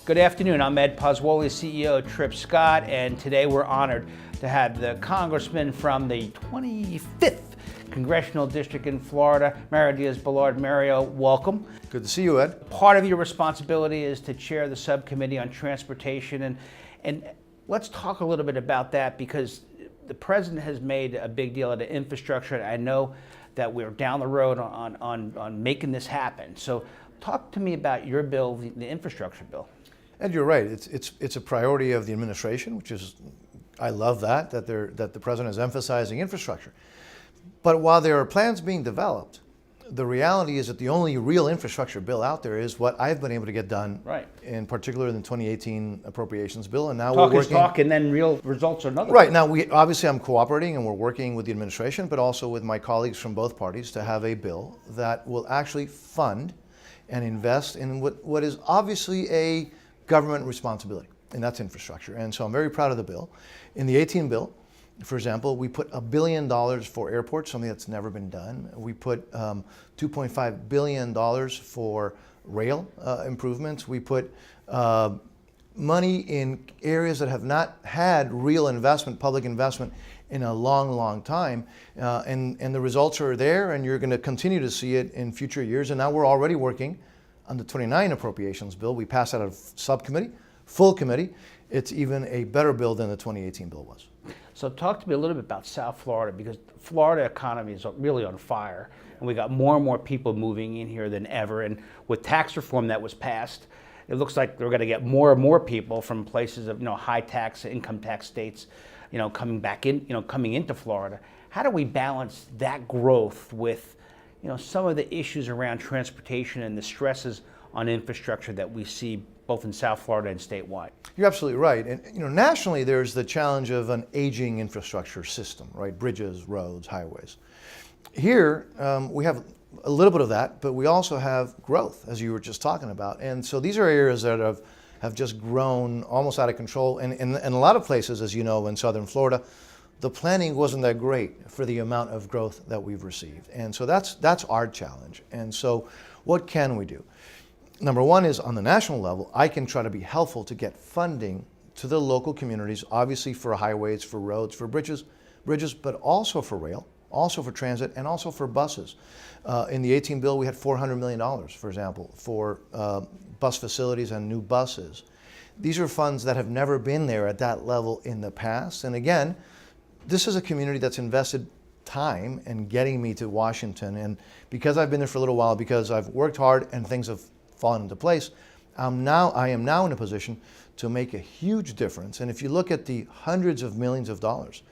Good afternoon. I'm Ed Pozzuoli, CEO of Tripp Scott, and today we're honored to have the Congressman from the 25th Congressional District in Florida, Mario Díaz-Balart. Mario, welcome. Good to see you, Ed. Part of your responsibility is to chair the subcommittee on transportation, and let's talk a little bit about that because the president has made a big deal of the infrastructure, and I know that we're down the road on making this happen. So talk to me about your bill, the infrastructure bill. Ed, you're right. It's a priority of the administration, which is, I love that the president is emphasizing infrastructure. But while there are plans being developed, the reality is that the only real infrastructure bill out there is what I've been able to get done, right, in particular in the 2018 appropriations bill. And now talk we're working. Talk and then real results are another. Right. Now, obviously I'm cooperating and we're working with the administration, but also with my colleagues from both parties to have a bill that will actually fund and invest in what is obviously a government responsibility, and that's infrastructure. And so I'm very proud of the bill. In the 18 bill, for example, we put $1 billion for airports, something that's never been done. We put $2.5 billion for rail improvements. We put money in areas that have not had real investment, public investment, in a long, long time. And the results are there, and you're going to continue to see it in future years. And now we're already working on the 29 appropriations bill. We passed out of subcommittee, full committee. It's even a better bill than the 2018 bill was. So talk to me a little bit about South Florida, because the Florida economy is really on fire, and we got more and more people moving in here than ever. And with tax reform that was passed, it looks like we're going to get more and more people from places of high tax, income tax states, coming back in, coming into Florida. How do we balance that growth with some of the issues around transportation and the stresses on infrastructure that we see both in South Florida and statewide? You're absolutely right. And nationally, there's the challenge of an aging infrastructure system, right? Bridges, roads, highways. Here, we have a little bit of that, but we also have growth, as you were just talking about. And so these are areas that have just grown almost out of control. And in a lot of places, as you know, in Southern Florida, the planning wasn't that great for the amount of growth that we've received. And so that's our challenge. And so what can we do? Number one is on the national level, I can try to be helpful to get funding to the local communities, obviously for highways, for roads, for bridges, but also for rail, also for transit, and also for buses. In the 18 bill, we had $400 million, for example, for bus facilities and new buses. These are funds that have never been there at that level in the past. And again, this is a community that's invested time in getting me to Washington. And because I've been there for a little while, because I've worked hard and things have fallen into place, I am now in a position to make a huge difference. And if you look at the hundreds of millions of dollars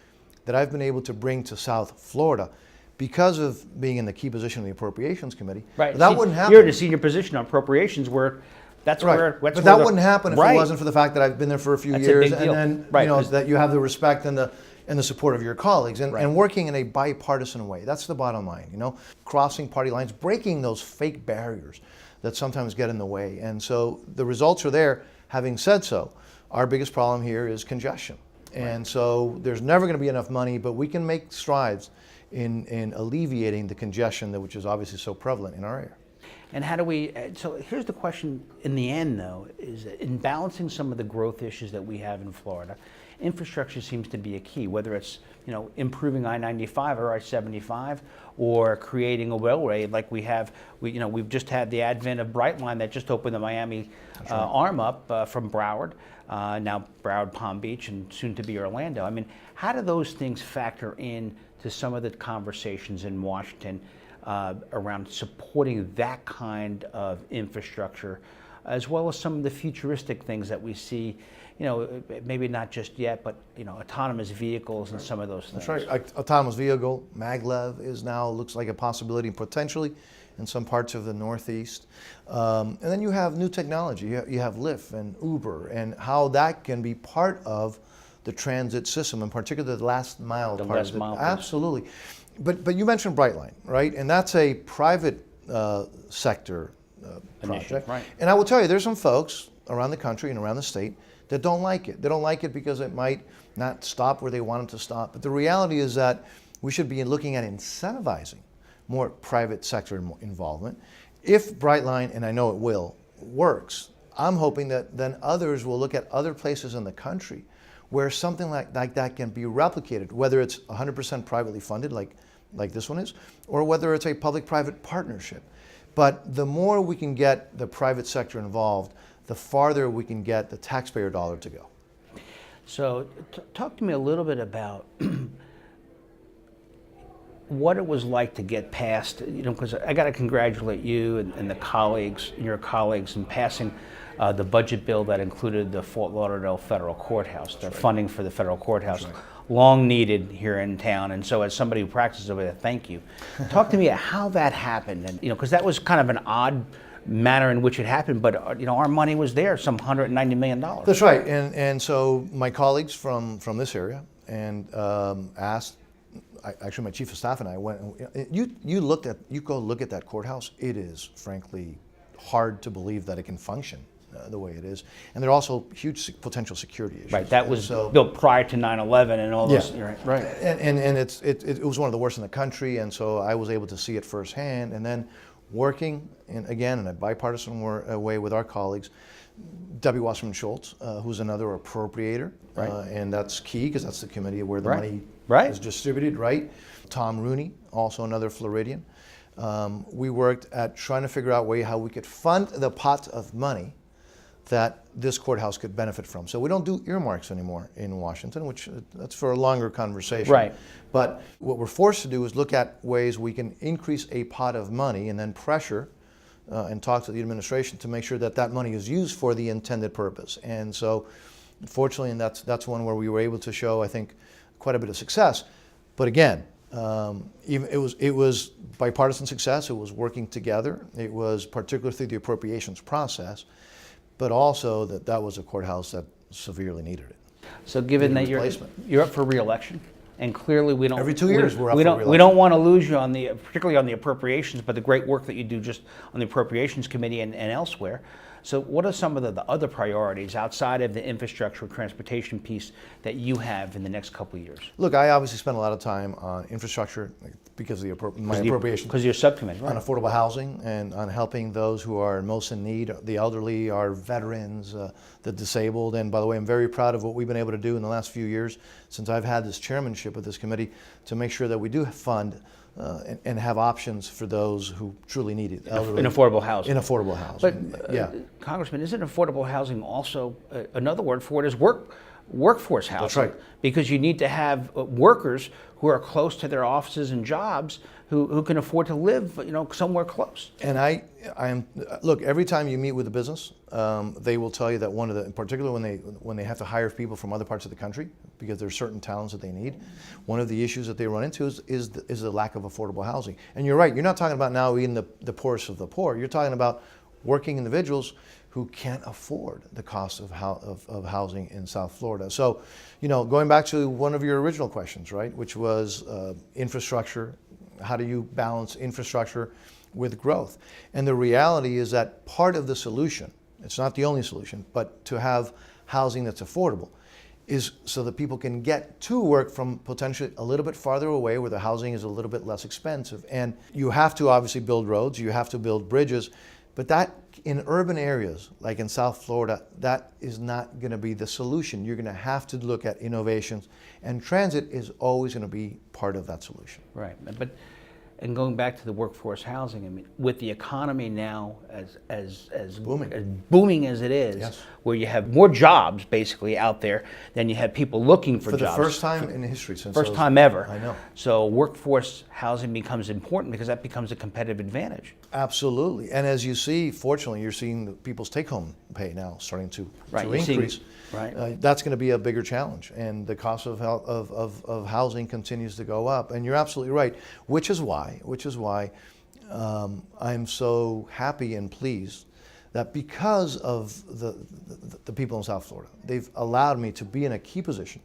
that I've been able to bring to South Florida because of being in the key position of the Appropriations Committee, right. That wouldn't happen. You're in a senior position on appropriations where that's right. where that wouldn't happen if it wasn't for the fact that I've been there for a few years, a big deal. And then that you have the respect and the support of your colleagues, and working in a bipartisan way. That's the bottom line, crossing party lines, breaking those fake barriers that sometimes get in the way. And so the results are there. Having said so, our biggest problem here is congestion. And so there's never going to be enough money, but we can make strides in alleviating the congestion which is obviously so prevalent in our area. And how do we, so here's the question in the end though, is in balancing some of the growth issues that we have in Florida, infrastructure seems to be a key, whether it's improving I-95 or I-75 or creating a railway like we've just had the advent of Brightline that just opened the Miami arm up from Broward, now Broward, Palm Beach, and soon to be Orlando. I mean, how do those things factor in to some of the conversations in Washington around supporting that kind of infrastructure, as well as some of the futuristic things that we see, maybe not just yet, but autonomous vehicles and some of those things. That's right. Autonomous vehicle, maglev looks like a possibility potentially in some parts of the Northeast. And then you have new technology. You have Lyft and Uber, and how that can be part of the transit system, in particular the last mile part. Last mile. Absolutely. But you mentioned Brightline, right? And that's a private sector project. Right. And I will tell you, there's some folks around the country and around the state that don't like it. They don't like it because it might not stop where they want it to stop. But the reality is that we should be looking at incentivizing more private sector involvement. If Brightline, and I know it will, works, I'm hoping that then others will look at other places in the country where something like that can be replicated, whether it's 100% privately funded like this one is, or whether it's a public-private partnership. But the more we can get the private sector involved, the farther we can get the taxpayer dollar to go. So talk to me a little bit about what it was like to get past, because I got to congratulate you and the colleagues, your colleagues, in passing the budget bill that included the Fort Lauderdale federal courthouse, the funding for the federal courthouse, long needed here in town. And so, as somebody who practices over there, thank you. Talk to me about how that happened, and because that was kind of an odd manner in which it happened, but our money was there, some $190 million. That's right, and so my colleagues from this area and asked. Actually, my chief of staff and I went. You go look at that courthouse. It is frankly hard to believe that it can function the way it is, and there are also huge potential security issues. Right, that was built prior to 9/11 and all those. Yeah. Right. And it was one of the worst in the country, and so I was able to see it firsthand, and then working in a bipartisan way with our colleagues. Debbie Wasserman Schultz, who's another appropriator, and that's key because that's the committee where the money is distributed, right? Tom Rooney, also another Floridian. We worked at trying to figure out how we could fund the pot of money that this courthouse could benefit from. So we don't do earmarks anymore in Washington, which that's for a longer conversation. Right. But what we're forced to do is look at ways we can increase a pot of money and then pressure and talk to the administration to make sure that that money is used for the intended purpose. And so, fortunately, and that's one where we were able to show, I think, quite a bit of success. But again, it was bipartisan success. It was working together. It was particularly through the appropriations process, but also that was a courthouse that severely needed it. So, given that you're up for re-election. And clearly, we don't. Every 2 years, we're up for re-election. We don't want to lose you particularly on the appropriations, but the great work that you do just on the Appropriations Committee and elsewhere. So, what are some of the other priorities outside of the infrastructure transportation piece that you have in the next couple of years? Look, I obviously spend a lot of time on infrastructure because of my appropriations. Because you're subcommittee, right? On affordable housing and on helping those who are most in need, the elderly, our veterans, the disabled. And by the way, I'm very proud of what we've been able to do in the last few years since I've had this chairmanship of this committee to make sure that we do fund and have options for those who truly need it. Elderly, in affordable housing. In affordable housing. But, Congressman, isn't affordable housing also, another word for it is workforce housing? That's right. Because you need to have workers who are close to their offices and jobs who can afford to live, somewhere close. And I am look, every time you meet with a business, they will tell you that one of the, in particular when they have to hire people from other parts of the country because there's certain talents that they need, one of the issues that they run into is the lack of affordable housing. And you're right, you're not talking about now even the poorest of the poor. You're talking about working individuals who can't afford the cost of housing in South Florida. So, going back to one of your original questions, right, which was infrastructure. How do you balance infrastructure with growth? And the reality is that part of the solution, it's not the only solution, but to have housing that's affordable, is so that people can get to work from potentially a little bit farther away where the housing is a little bit less expensive. And you have to obviously build roads, you have to build bridges, but that in urban areas, like in South Florida, that is not going to be the solution. You're going to have to look at innovations, and transit is always going to be part of that solution. Right, and going back to the workforce housing, I mean, with the economy now as booming as it is, yes, where you have more jobs basically out there than you have people looking for jobs. For the first time in history. First time ever. I know. So workforce housing becomes important because that becomes a competitive advantage. Absolutely. And as you see, fortunately, you're seeing the people's take-home pay now starting to increase. That's going to be a bigger challenge, and the cost of housing continues to go up. And you're absolutely right, which is why I'm so happy and pleased that because of the people in South Florida, they've allowed me to be in a key position,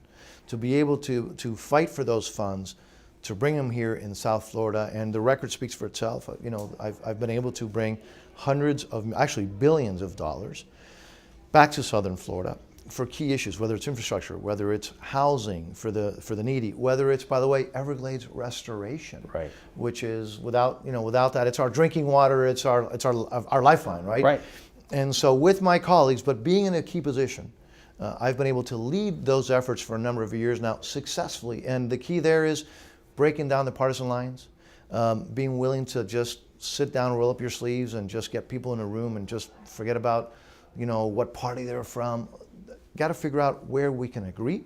to be able to fight for those funds, to bring them here in South Florida, and the record speaks for itself. I've been able to bring hundreds of, actually billions of dollars back to Southern Florida for key issues, whether it's infrastructure, whether it's housing for the needy, whether it's, by the way, Everglades restoration, right, which is without that, it's our drinking water, it's our lifeline, right? Right. And so with my colleagues, but being in a key position, I've been able to lead those efforts for a number of years now successfully. And the key there is breaking down the partisan lines, being willing to just sit down, roll up your sleeves, and just get people in a room and just forget about, what party they're from. Got to figure out where we can agree.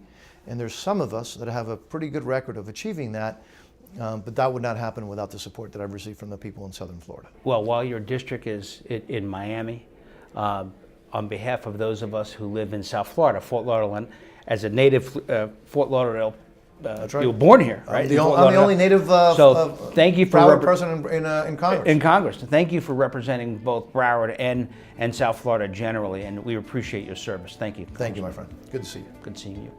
And there's some of us that have a pretty good record of achieving that. But that would not happen without the support that I've received from the people in Southern Florida. Well, while your district is in Miami, on behalf of those of us who live in South Florida, Fort Lauderdale, as a native Fort Lauderdale, That's right. you were born here, right? I'm the only native thank you for Broward person in Congress. In Congress. Thank you for representing both Broward and South Florida generally, and we appreciate your service. Thank you. Thank you, my friend. Good to see you. Good seeing you.